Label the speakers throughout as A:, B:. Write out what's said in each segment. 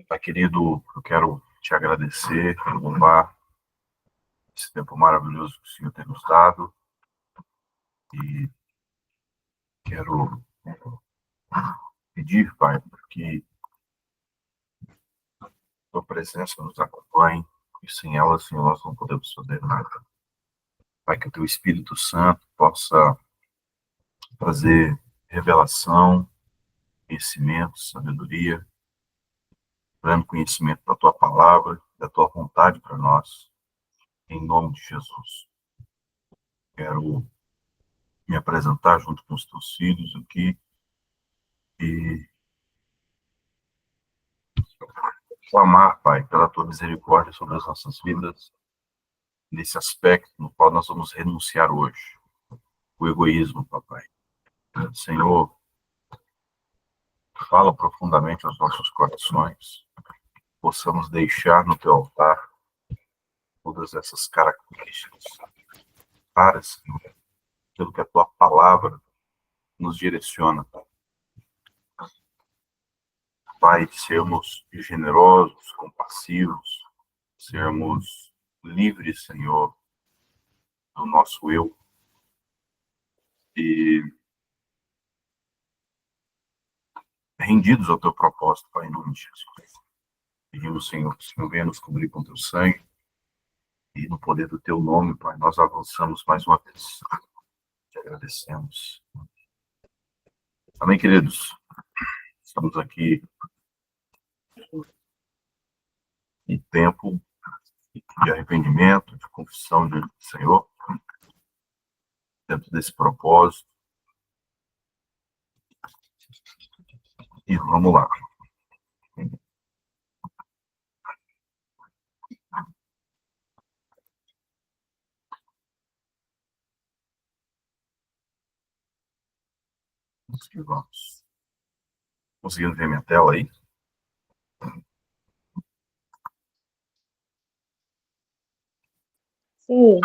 A: Pai querido, eu quero te agradecer, louvar esse tempo maravilhoso que o Senhor tem nos dado e quero pedir, Pai, que tua presença nos acompanhe e sem ela, Senhor, nós não podemos fazer nada. Pai, que o teu Espírito Santo possa trazer revelação, conhecimento, sabedoria, pleno conhecimento da tua palavra, da tua vontade para nós, em nome de Jesus. Quero me apresentar junto com os teus filhos aqui e clamar, Pai, pela tua misericórdia sobre as nossas vidas, nesse aspecto no qual nós vamos renunciar hoje, o egoísmo, Papai. Senhor, fala profundamente aos nossos corações, possamos deixar no teu altar todas essas características para, Senhor, pelo que a tua palavra nos direciona, Pai. Pai, sermos generosos, compassivos, sermos livres, Senhor, do nosso eu e rendidos ao teu propósito, Pai, em nome de Jesus. Pedimos, Senhor, que o Senhor venha nos cobrir com teu sangue e no poder do teu nome, Pai, nós avançamos mais uma vez. Te agradecemos. Amém, queridos? Estamos aqui em tempo de arrependimento, de confissão diante do Senhor, dentro desse propósito. E vamos lá. Vamos que vamos. Conseguindo ver minha tela aí?
B: Sim.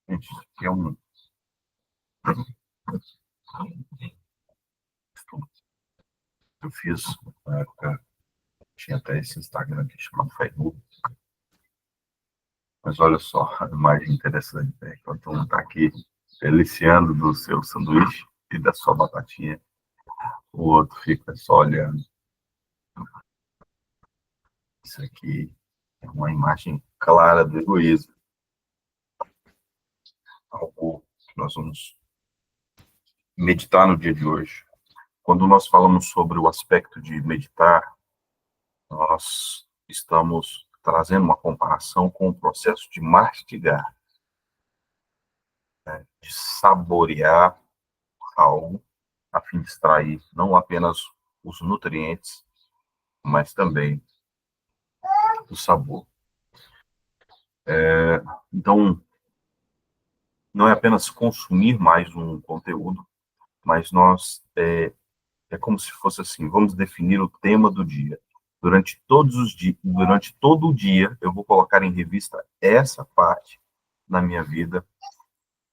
A: Gente, isso aqui é um... Eu fiz, na época, tinha até esse Instagram aqui chamado Facebook. Mas olha só, a imagem interessante, né? Enquanto um está aqui deliciando do seu sanduíche e da sua batatinha, o outro fica só olhando. Isso aqui é uma imagem clara do egoísmo. Algo que nós vamos meditar no dia de hoje. Quando nós falamos sobre o aspecto de meditar, nós estamos trazendo uma comparação com o processo de mastigar, né? De saborear algo, a fim de extrair não apenas os nutrientes, mas também o sabor. Então, não é apenas consumir mais um conteúdo, mas nós é como se fosse assim, vamos definir o tema do dia. Durante todos os dias, durante todo o dia, eu vou colocar em revista essa parte na minha vida.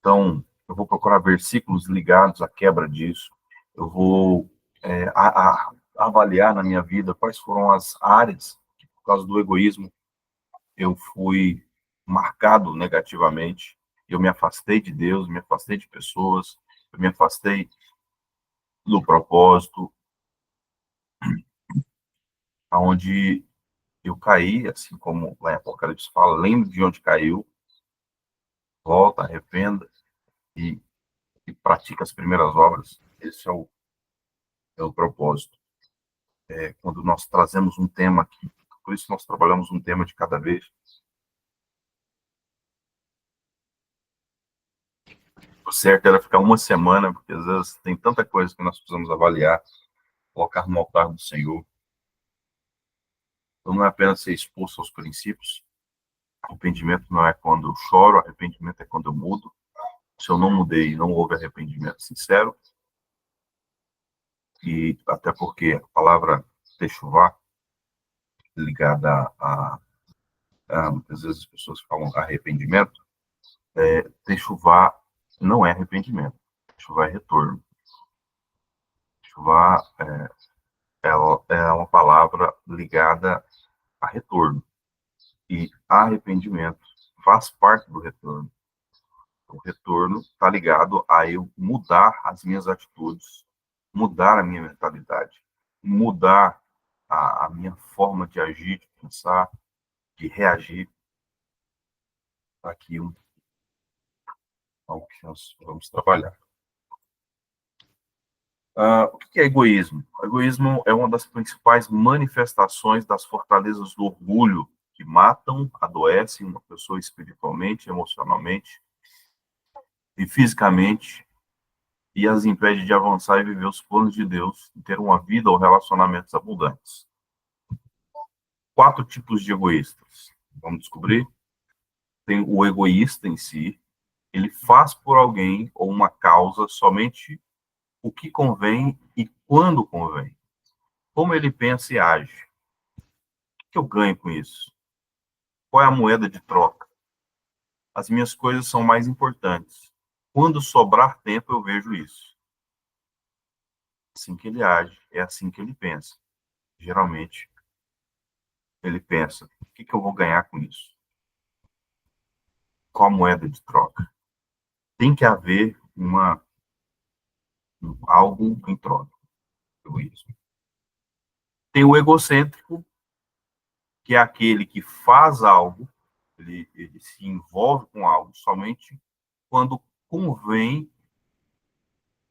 A: Então, eu vou procurar versículos ligados à quebra disso. Eu vou avaliar na minha vida quais foram as áreas que, por causa do egoísmo, eu fui marcado negativamente. Eu me afastei de Deus, me afastei de pessoas, eu me afastei do propósito, aonde eu caí, assim como lá em Apocalipse fala, lembre de onde caiu, volta, arrependa e, e pratica as primeiras obras. Esse é o propósito. Quando nós trazemos um tema aqui, por isso nós trabalhamos um tema de cada vez. O certo era ficar uma semana, porque às vezes tem tanta coisa que nós precisamos avaliar, colocar no altar do Senhor. Então não é apenas ser exposto aos princípios. Arrependimento não é quando eu choro, arrependimento é quando eu mudo. Se eu não mudei e não houve arrependimento sincero, e até porque a palavra techuvá, ligada muitas vezes as pessoas falam arrependimento, techuvá não é arrependimento. Chuva é retorno. Chuva é uma palavra ligada a retorno. E arrependimento faz parte do retorno. O retorno está ligado a eu mudar as minhas atitudes, mudar a minha mentalidade, mudar a minha forma de agir, de pensar, de reagir àquilo ao que nós vamos trabalhar. O que é egoísmo? O egoísmo é uma das principais manifestações das fortalezas do orgulho que matam, adoecem uma pessoa espiritualmente, emocionalmente e fisicamente, e as impede de avançar e viver os planos de Deus, e ter uma vida ou relacionamentos abundantes. 4 tipos de egoístas. Vamos descobrir? Tem o egoísta em si, ele faz por alguém ou uma causa somente o que convém e quando convém. Como ele pensa e age. O que eu ganho com isso? Qual é a moeda de troca? As minhas coisas são mais importantes. Quando sobrar tempo, eu vejo isso. Assim que ele age, é assim que ele pensa. Geralmente, ele pensa: o que eu vou ganhar com isso? Qual a moeda de troca? Tem que haver algo em troca. Egoísmo. Tem o egocêntrico, que é aquele que faz algo, ele se envolve com algo somente quando convém,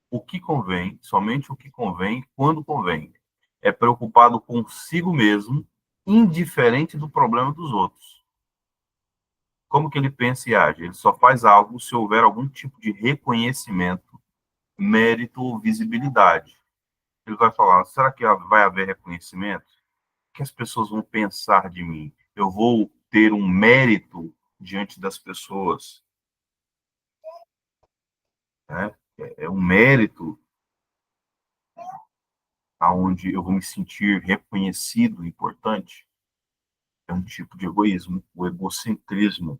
A: o que convém, somente o que convém, quando convém. É preocupado consigo mesmo, indiferente do problema dos outros. Como que ele pensa e age? Ele só faz algo se houver algum tipo de reconhecimento, mérito ou visibilidade. Ele vai falar: será que vai haver reconhecimento? O que as pessoas vão pensar de mim? Eu vou ter um mérito diante das pessoas? Né? É um mérito aonde eu vou me sentir reconhecido, importante. É um tipo de egoísmo, o egocentrismo.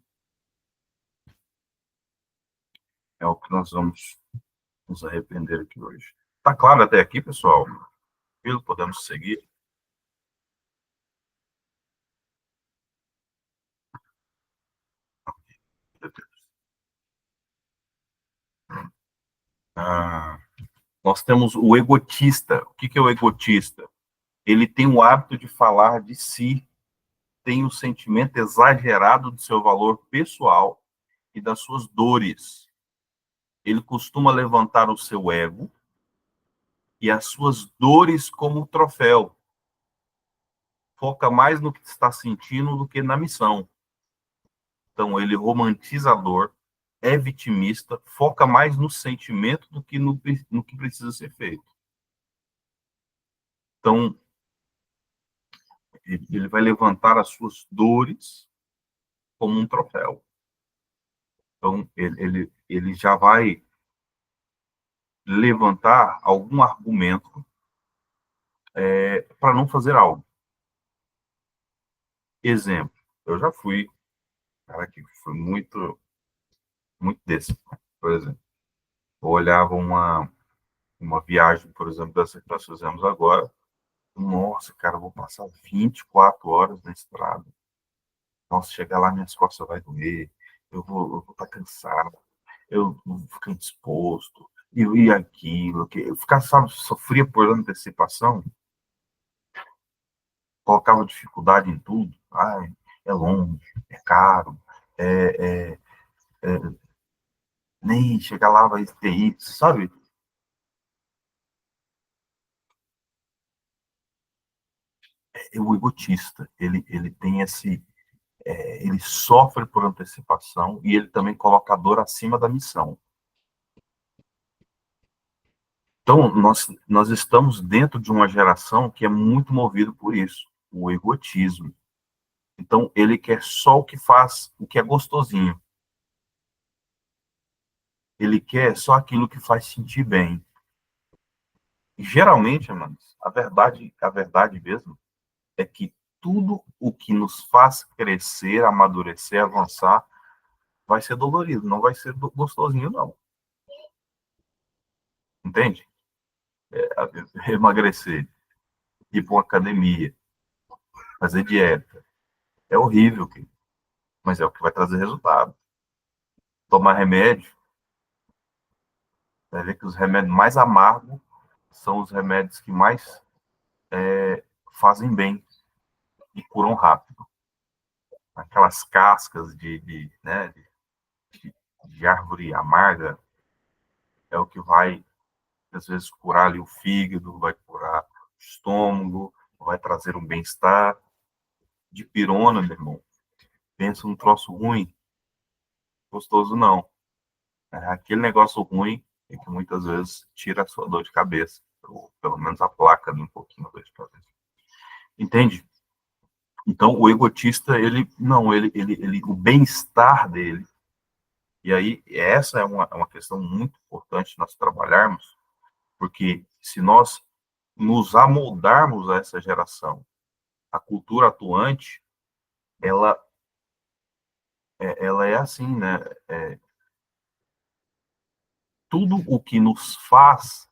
A: É o que nós vamos nos arrepender aqui hoje. Tá claro até aqui, pessoal? Podemos seguir? Ah, nós temos o egotista. O que é o egotista? Ele tem o hábito de falar de si, tem o sentimento exagerado do seu valor pessoal e das suas dores. Ele costuma levantar o seu ego e as suas dores como troféu. Foca mais no que está sentindo do que na missão. Então, ele romantiza a dor, é vitimista, foca mais no sentimento do que no que precisa ser feito. Então, ele vai levantar as suas dores como um troféu. Então, ele já vai levantar algum argumento para não fazer algo. Exemplo, eu já fui, cara, que foi muito desse, por exemplo. Eu olhava uma viagem, por exemplo, dessa que nós fizemos agora. Nossa, cara, eu vou passar 24 horas na estrada. Nossa, chegar lá, minhas costas vai doer. Eu vou estar cansado. Eu vou ficar indisposto. E aquilo. Que eu ficava, sabe, sofria por antecipação. Colocava dificuldade em tudo. Ai, é longe, é caro, é, é, é, nem chegar lá vai ter isso, sabe? É o egotista. Ele tem ele sofre por antecipação e ele também coloca a dor acima da missão. Então, nós estamos dentro de uma geração que é muito movida por isso, o egotismo. Então, ele quer só o que faz, o que é gostosinho. Ele quer só aquilo que faz sentir bem. E, geralmente, amados, a verdade mesmo é que tudo o que nos faz crescer, amadurecer, avançar, vai ser dolorido, não vai ser gostosinho, não. entende? Emagrecer, ir para uma academia, fazer dieta. É horrível, mas é o que vai trazer resultado. Tomar remédio, vai ver que os remédios mais amargos são os remédios que mais fazem bem e curam rápido. Aquelas cascas né, de árvore amarga é o que vai, às vezes, curar ali o fígado, vai curar o estômago, vai trazer um bem-estar. De pirona, meu irmão, pensa num troço ruim, gostoso não. É aquele negócio ruim é que muitas vezes tira a sua dor de cabeça, ou pelo menos a placa de um pouquinho a dor de cabeça. Entende? Então, o egotista, ele, não, o bem-estar dele, e aí essa é uma questão muito importante nós trabalharmos, porque se nós nos amoldarmos a essa geração, a cultura atuante, ela, ela é assim, né? Tudo o que nos faz,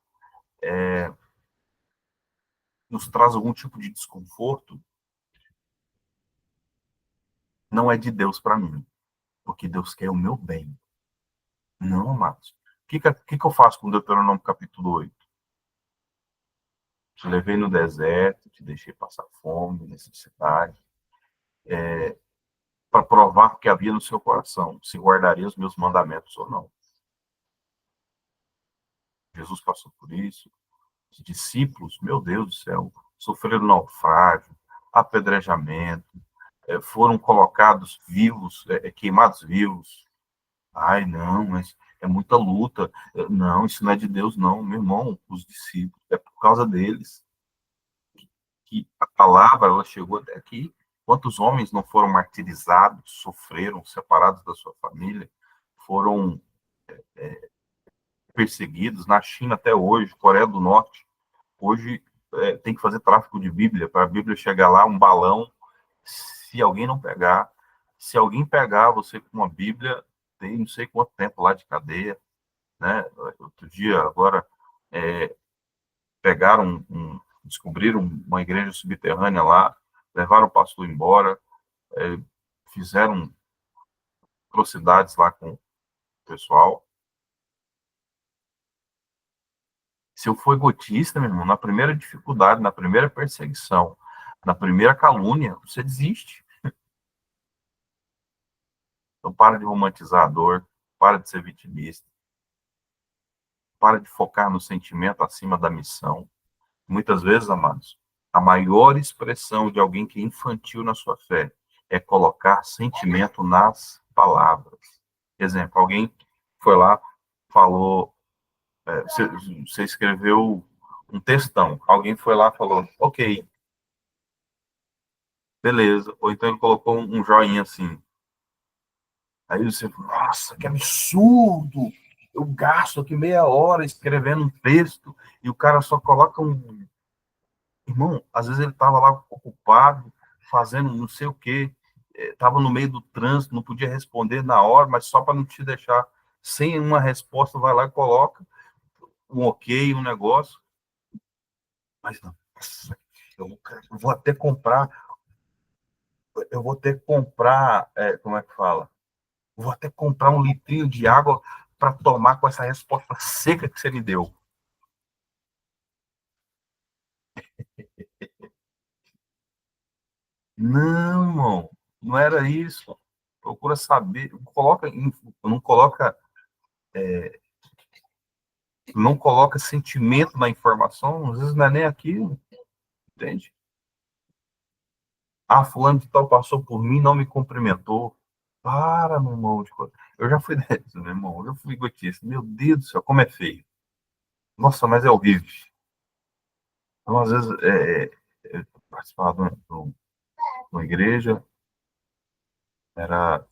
A: nos traz algum tipo de desconforto, não é de Deus para mim, porque Deus quer o meu bem. Não, amados. O que eu faço com Deuteronômio capítulo 8? Te levei no deserto, te deixei passar fome, necessidade, para provar o que havia no seu coração, se guardaria os meus mandamentos ou não. Jesus passou por isso. Os discípulos, meu Deus do céu, sofreram naufrágio, apedrejamento, foram colocados vivos, queimados vivos. Ai, não, mas é muita luta. Não, isso não é de Deus, não. Meu irmão, os discípulos, é por causa deles que a palavra ela chegou até aqui. Quantos homens não foram martirizados, sofreram, separados da sua família, foram perseguidos na China até hoje, Coreia do Norte. Hoje tem que fazer tráfico de Bíblia, para a Bíblia chegar lá, um balão. Se alguém não pegar, se alguém pegar você com uma Bíblia, tem não sei quanto tempo lá de cadeia, né? Outro dia, agora, pegaram, descobriram uma igreja subterrânea lá, levaram o pastor embora, fizeram atrocidades lá com o pessoal. Se eu for egotista, meu irmão, na primeira dificuldade, na primeira perseguição, na primeira calúnia, você desiste. Então, para de romantizar a dor, para de ser vitimista, para de focar no sentimento acima da missão. Muitas vezes, amados, a maior expressão de alguém que é infantil na sua fé é colocar sentimento nas palavras. Exemplo, alguém foi lá, falou, você escreveu um textão, alguém foi lá e falou, ok, beleza, ou então ele colocou um joinha assim. Aí você, nossa, que absurdo! Eu gasto aqui meia hora escrevendo um texto e o cara só coloca um. Irmão, às vezes ele estava lá ocupado, fazendo não sei o quê, estava no meio do trânsito, não podia responder na hora, mas só para não te deixar sem uma resposta, vai lá e coloca um ok, um negócio. Mas não, nossa, eu vou até comprar, eu vou ter que comprar, como é que fala? Vou até comprar um litrinho de água para tomar com essa resposta seca que você me deu. Não, irmão, não era isso. Procura saber, não coloca, não coloca sentimento na informação, às vezes não é nem aquilo, entende? Ah, fulano de tal passou por mim, não me cumprimentou. Para, meu irmão, eu já fui desse, meu irmão, eu já fui gotista. Meu Deus do céu, como é feio. Nossa, mas é horrível. Então, às vezes, participava de uma igreja, era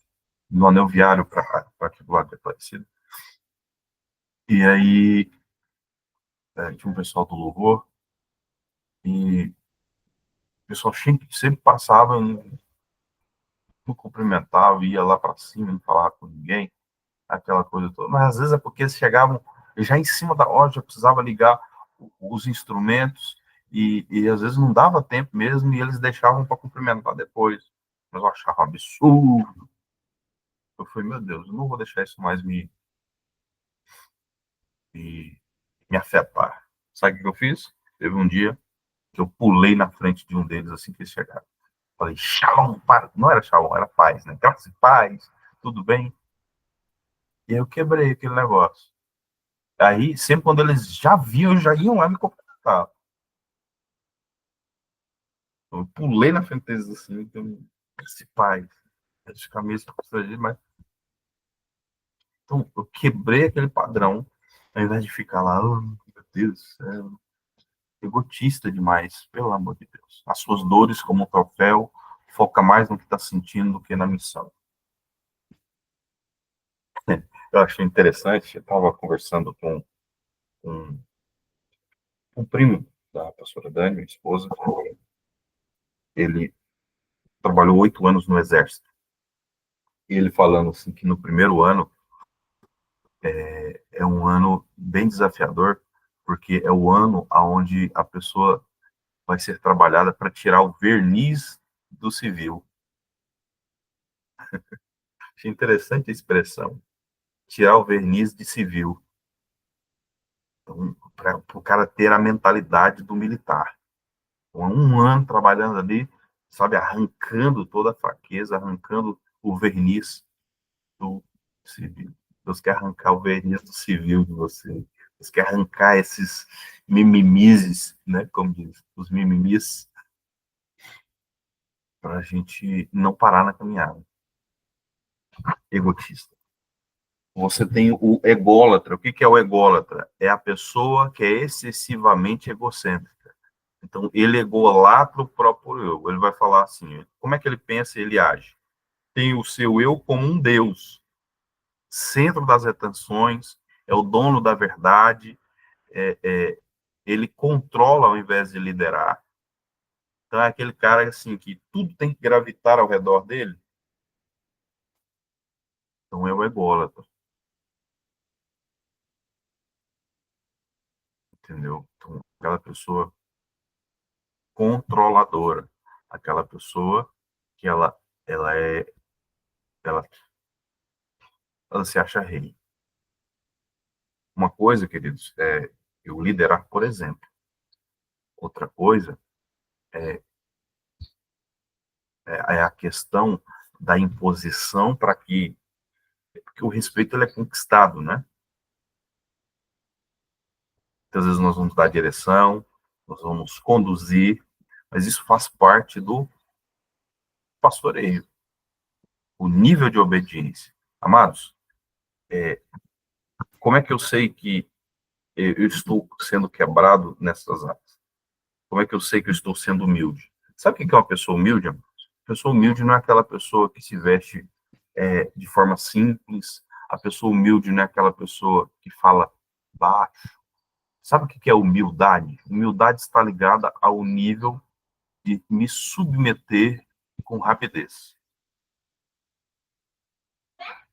A: no anel viário para aquele lado de Aparecida. E aí, tinha um pessoal do louvor, e o pessoal sempre passava, não cumprimentava, ia lá para cima, não falava com ninguém, aquela coisa toda. Mas às vezes é porque eles chegavam já em cima da hora, já precisava ligar os instrumentos, e às vezes não dava tempo mesmo, e eles deixavam para cumprimentar depois. Mas eu achava um absurdo. Eu falei, meu Deus, eu não vou deixar isso mais me, me afetar. Sabe o que eu fiz? Teve um dia que eu pulei na frente de um deles assim que eles chegaram. Falei, Shalom, para. Não era Shalom, era paz, né? Graças e paz, tudo bem? E aí eu quebrei aquele negócio. Aí, sempre quando eles já viam, já iam lá me cumprimentar. Eu pulei na frente deles assim, então, esse paz. De camisa constrangida, mas. Então, eu quebrei aquele padrão, ao invés de ficar lá, oh, meu Deus do céu, egotista demais, pelo amor de Deus. As suas dores como um troféu, foca mais no que está sentindo do que na missão. Eu achei interessante, eu estava conversando com um, um primo da pastora Dani, minha esposa, ele trabalhou 8 anos no Exército. E ele falando assim que no primeiro ano é um ano bem desafiador, porque é o ano onde a pessoa vai ser trabalhada para tirar o verniz do civil. Achei interessante a expressão, tirar o verniz de civil. Então, para o cara ter a mentalidade do militar. Então, 1 ano trabalhando ali, sabe, arrancando toda a fraqueza, arrancando o verniz do civil. Deus quer arrancar o verniz do civil de você. Deus quer arrancar esses mimimizes, né, como diz, os mimimis, para a gente não parar na caminhada. Egotista. Você tem o ególatra. O que é o ególatra? É a pessoa que é excessivamente egocêntrica. Então, ele egolatra o próprio eu. Ele vai falar assim, como é que ele pensa e ele age? Tem o seu eu como um Deus, centro das atenções, é o dono da verdade, ele controla ao invés de liderar. Então, é aquele cara assim, que tudo tem que gravitar ao redor dele. Então, é o ególatra, entendeu? Então, aquela pessoa controladora, aquela pessoa que ela é, ela, ela se acha rei. Uma coisa, queridos, é eu liderar, por exemplo. Outra coisa é a questão da imposição para que porque o respeito ele é conquistado, né? Muitas vezes nós vamos dar direção, nós vamos conduzir, mas isso faz parte do pastoreio, o nível de obediência. Amados, como é que eu sei que eu estou sendo quebrado nessas áreas? Como é que eu sei que eu estou sendo humilde? Sabe o que é uma pessoa humilde, amados? Pessoa humilde não é aquela pessoa que se veste de forma simples, a pessoa humilde não é aquela pessoa que fala baixo. Sabe o que é humildade? Humildade está ligada ao nível de me submeter com rapidez.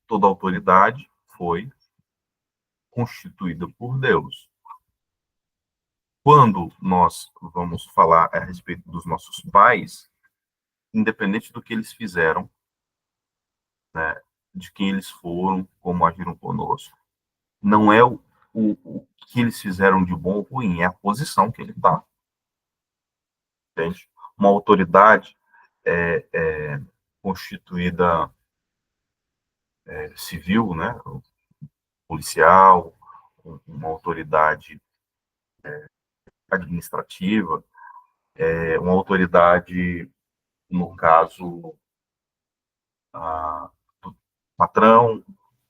A: Toda autoridade foi constituída por Deus. Quando nós vamos falar a respeito dos nossos pais, independente do que eles fizeram, né, de quem eles foram, como agiram conosco, não é o que eles fizeram de bom ou ruim, é a posição que ele está. Entende? Uma autoridade constituída civil, né, policial, uma autoridade administrativa, uma autoridade, no caso, do patrão,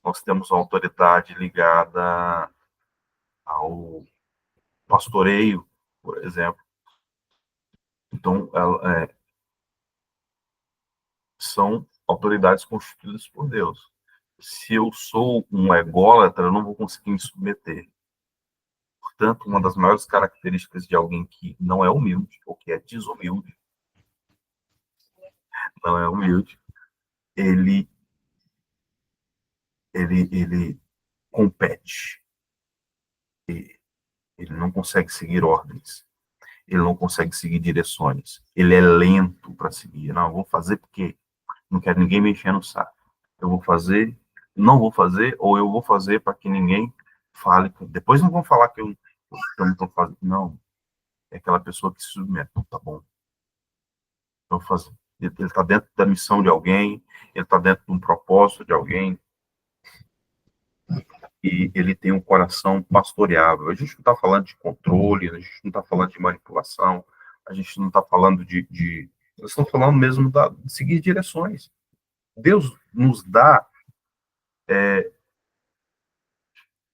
A: nós temos uma autoridade ligada ao pastoreio, por exemplo. Então, são autoridades constituídas por Deus. Se eu sou um ególatra, eu não vou conseguir me submeter. Portanto, uma das maiores características de alguém que não é humilde, ou que é desumilde, não é humilde, ele, ele compete. ele não consegue seguir ordens, ele não consegue seguir direções, ele é lento para seguir. Não, eu vou fazer porque não quero ninguém me enchendo o saco. Eu vou fazer, não vou fazer, ou eu vou fazer para que ninguém fale. Depois não vão falar que eu não estou fazendo. Não, é aquela pessoa que se submete. Então, tá bom, eu vou fazer. Ele está dentro da missão de alguém, ele está dentro de um propósito de alguém, e ele tem um coração pastoreável. A gente não está falando de controle, a gente não está falando de manipulação, a gente não está falando nós estamos falando mesmo de seguir direções. Deus nos dá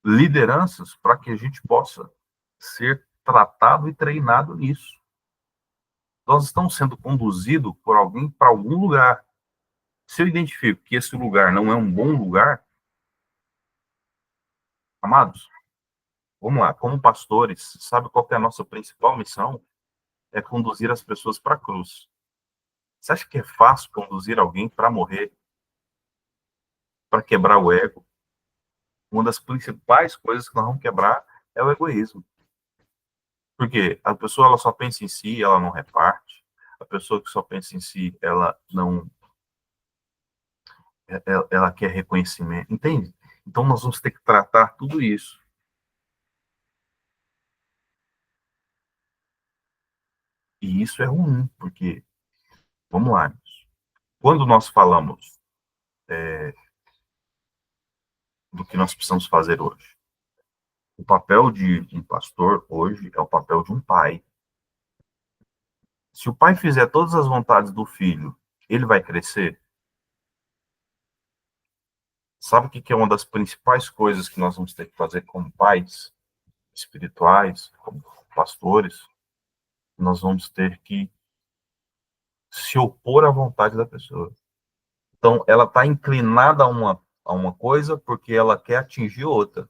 A: lideranças para que a gente possa ser tratado e treinado nisso. Nós estamos sendo conduzidos por alguém para algum lugar. Se eu identifico que esse lugar não é um bom lugar, amados, vamos lá, como pastores, sabe qual é a nossa principal missão? É conduzir as pessoas para a cruz. Você acha que é fácil conduzir alguém para morrer, para quebrar o ego? Uma das principais coisas que nós vamos quebrar é o egoísmo. Porque a pessoa ela só pensa em si, ela não reparte. A pessoa que só pensa em si, ela não, ela quer reconhecimento, entende? Então nós vamos ter que tratar tudo isso. E isso é ruim, porque, vamos lá, quando nós falamos do que nós precisamos fazer hoje, o papel de um pastor hoje é o papel de um pai. Se o pai fizer todas as vontades do filho, ele vai crescer? Sabe o que é uma das principais coisas que nós vamos ter que fazer como pais espirituais, como pastores? Nós vamos ter que se opor à vontade da pessoa. Então, ela está inclinada a uma coisa porque ela quer atingir outra.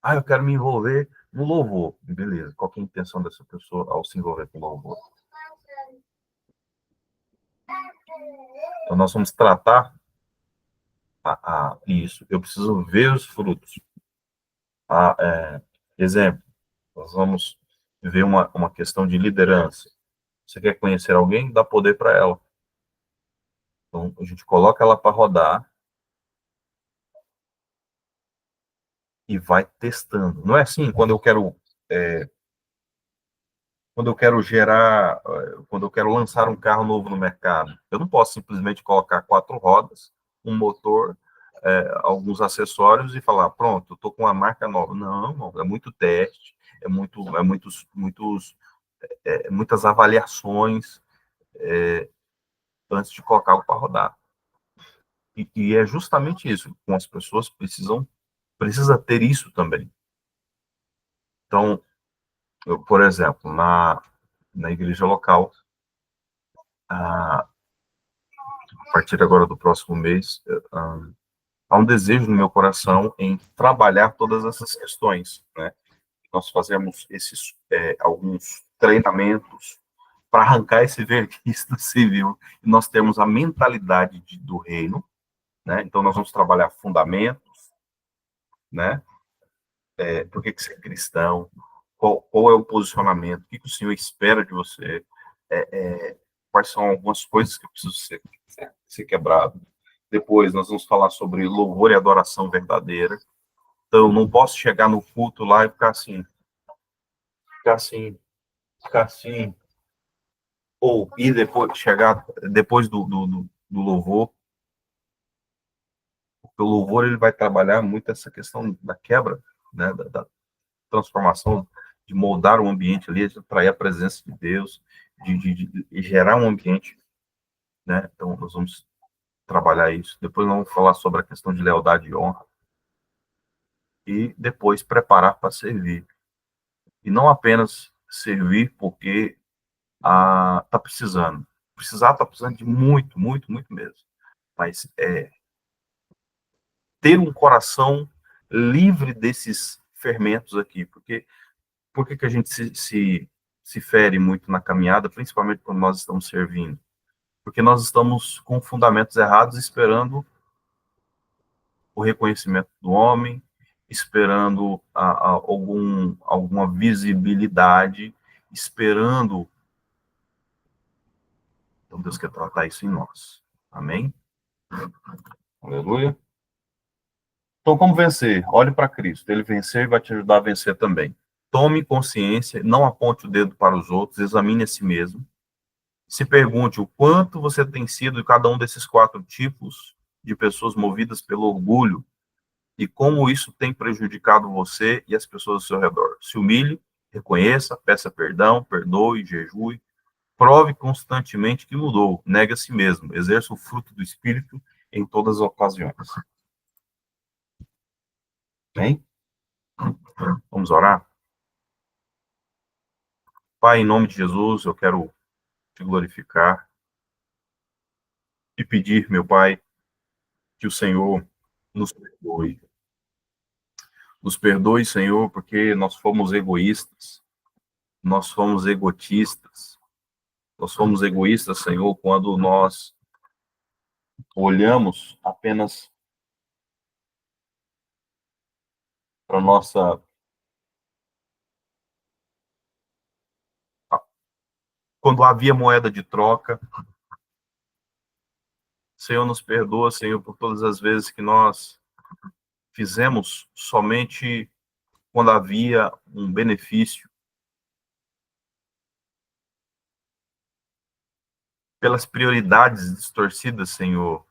A: Ah, eu quero me envolver no louvor. Beleza, qual é a intenção dessa pessoa ao se envolver com o louvor? Então, nós vamos tratar isso. Eu preciso ver os frutos. Exemplo, nós vamos ver uma questão de liderança. Você quer conhecer alguém? Dá poder para ela. Então, a gente coloca ela para rodar e vai testando. Não é assim, quando eu quero gerar, quando eu quero lançar um carro novo no mercado, eu não posso simplesmente colocar 4 rodas, um motor, alguns acessórios e falar, pronto, eu estou com uma marca nova. Não, não, é muito teste, muitas avaliações antes de colocar algo para rodar. E é justamente isso, com as pessoas precisa ter isso também. Então, por exemplo, na igreja local, a partir agora do próximo mês, há um desejo no meu coração em trabalhar todas essas questões, né? Nós fazemos alguns treinamentos para arrancar esse verniz do civil, e nós temos a mentalidade do reino, né? Então nós vamos trabalhar fundamentos, né? Por que você é cristão? Qual é o posicionamento? O que o Senhor espera de você? Quais são algumas coisas que precisam ser quebrado? Depois nós vamos falar sobre louvor e adoração verdadeira. Então, eu não posso chegar no culto lá e ficar assim, ficar assim, ficar assim. Ou ir depois, chegar depois do louvor. Porque o louvor ele vai trabalhar muito essa questão da quebra, né, da transformação, de moldar o ambiente ali, de atrair a presença de Deus, de gerar um ambiente, né? Então, nós vamos trabalhar isso. Depois nós vamos falar sobre a questão de lealdade e honra. E depois preparar para servir. E não apenas servir porque está precisando. Está precisando de muito, muito, muito mesmo. Mas ter um coração livre desses fermentos aqui. Porque por que a gente se fere muito na caminhada, principalmente quando nós estamos servindo? Porque nós estamos com fundamentos errados, esperando o reconhecimento do homem, esperando alguma visibilidade, esperando. Então, Deus quer tratar isso em nós. Amém? Aleluia. Então, como vencer? Olhe para Cristo. Ele venceu e vai te ajudar a vencer também. Tome consciência, não aponte o dedo para os outros, examine a si mesmo. Se pergunte o quanto você tem sido de cada um desses 4 tipos de pessoas movidas pelo orgulho e como isso tem prejudicado você e as pessoas ao seu redor. Se humilhe, reconheça, peça perdão, perdoe, jejue, prove constantemente que mudou, negue a si mesmo, exerça o fruto do Espírito em todas as ocasiões. Bem? Vamos orar? Pai, em nome de Jesus, eu quero te glorificar e pedir, meu Pai, que o Senhor nos perdoe. Nos perdoe, Senhor, porque nós fomos egoístas, nós fomos egotistas, nós fomos egoístas, Senhor, quando nós olhamos apenas para nossa. Quando havia moeda de troca. Senhor, nos perdoa, Senhor, por todas as vezes que nós fizemos somente quando havia um benefício. Pelas prioridades distorcidas, Senhor.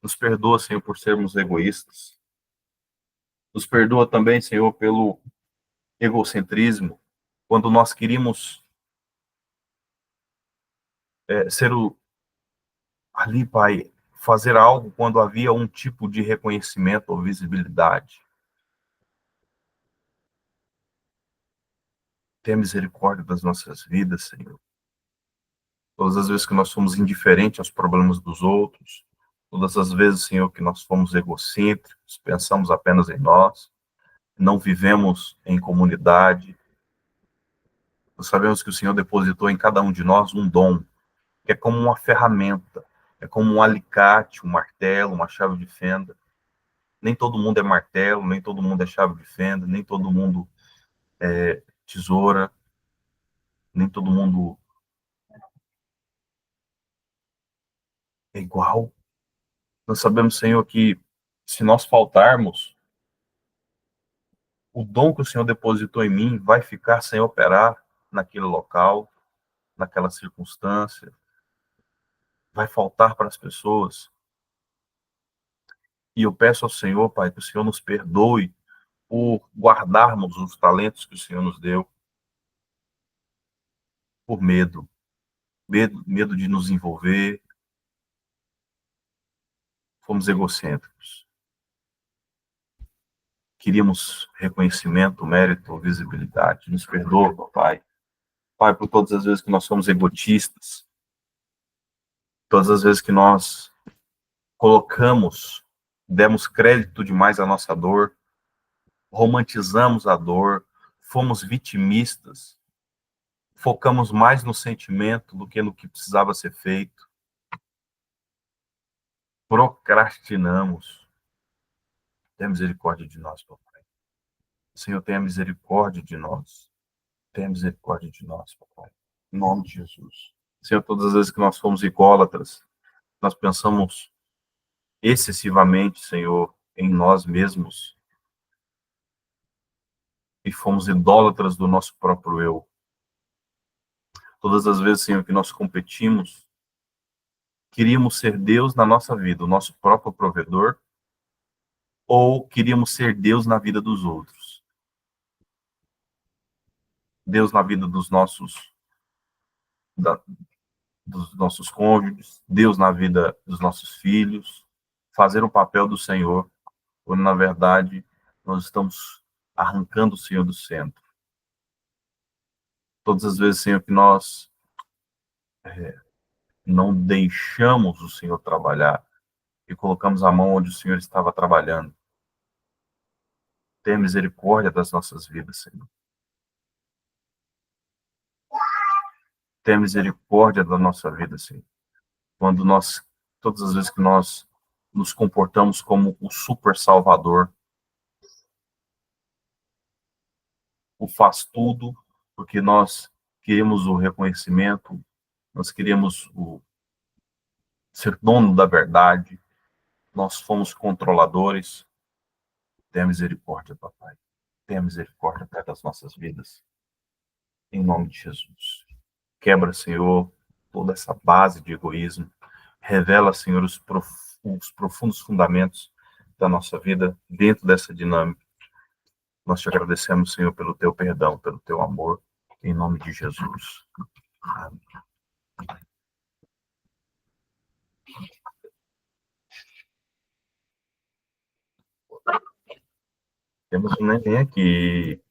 A: Nos perdoa, Senhor, por sermos egoístas. Nos perdoa também, Senhor, pelo egocentrismo, quando nós queríamos ser ali, Pai, fazer algo quando havia um tipo de reconhecimento ou visibilidade. Tenha misericórdia das nossas vidas, Senhor. Todas as vezes que nós fomos indiferentes aos problemas dos outros, todas as vezes, Senhor, que nós fomos egocêntricos, pensamos apenas em nós, não vivemos em comunidade. Nós sabemos que o Senhor depositou em cada um de nós um dom, que é como uma ferramenta, é como um alicate, um martelo, uma chave de fenda. Nem todo mundo é martelo, nem todo mundo é chave de fenda, nem todo mundo é tesoura, nem todo mundo é igual. Nós sabemos, Senhor, que se nós faltarmos, o dom que o Senhor depositou em mim vai ficar sem operar naquele local, naquela circunstância, vai faltar para as pessoas. E eu peço ao Senhor, Pai, que o Senhor nos perdoe por guardarmos os talentos que o Senhor nos deu, por medo de nos envolver, fomos egocêntricos. Queríamos reconhecimento, mérito, visibilidade. Nos perdoa, Pai. Pai, por todas as vezes que nós somos egotistas, todas as vezes que nós demos crédito demais à nossa dor, romantizamos a dor, fomos vitimistas, focamos mais no sentimento do que no que precisava ser feito, procrastinamos. Tenha misericórdia de nós, papai. Senhor, tenha misericórdia de nós. Tenha misericórdia de nós, papai. Em nome de Jesus. Senhor, todas as vezes que nós fomos idólatras, nós pensamos excessivamente, Senhor, em nós mesmos e fomos idólatras do nosso próprio eu. Todas as vezes, Senhor, que nós competimos, queríamos ser Deus na nossa vida, o nosso próprio provedor, ou queríamos ser Deus na vida dos outros. Deus na vida dos nossos cônjuges, Deus na vida dos nossos filhos, fazer o papel do Senhor, quando na verdade nós estamos arrancando o Senhor do centro. Todas as vezes, Senhor, que nós não deixamos o Senhor trabalhar e colocamos a mão onde o Senhor estava trabalhando. Tenha misericórdia das nossas vidas, Senhor. Tenha misericórdia da nossa vida, Senhor. Todas as vezes que nós nos comportamos como o super salvador, o faz tudo, porque nós queremos o reconhecimento, nós queremos ser dono da verdade, nós fomos controladores. Tenha misericórdia, papai. Tenha misericórdia, Pai, das nossas vidas. Em nome de Jesus. Quebra, Senhor, toda essa base de egoísmo. Revela, Senhor, os profundos fundamentos da nossa vida dentro dessa dinâmica. Nós te agradecemos, Senhor, pelo teu perdão, pelo teu amor, em nome de Jesus. Amém. Temos um neném aqui.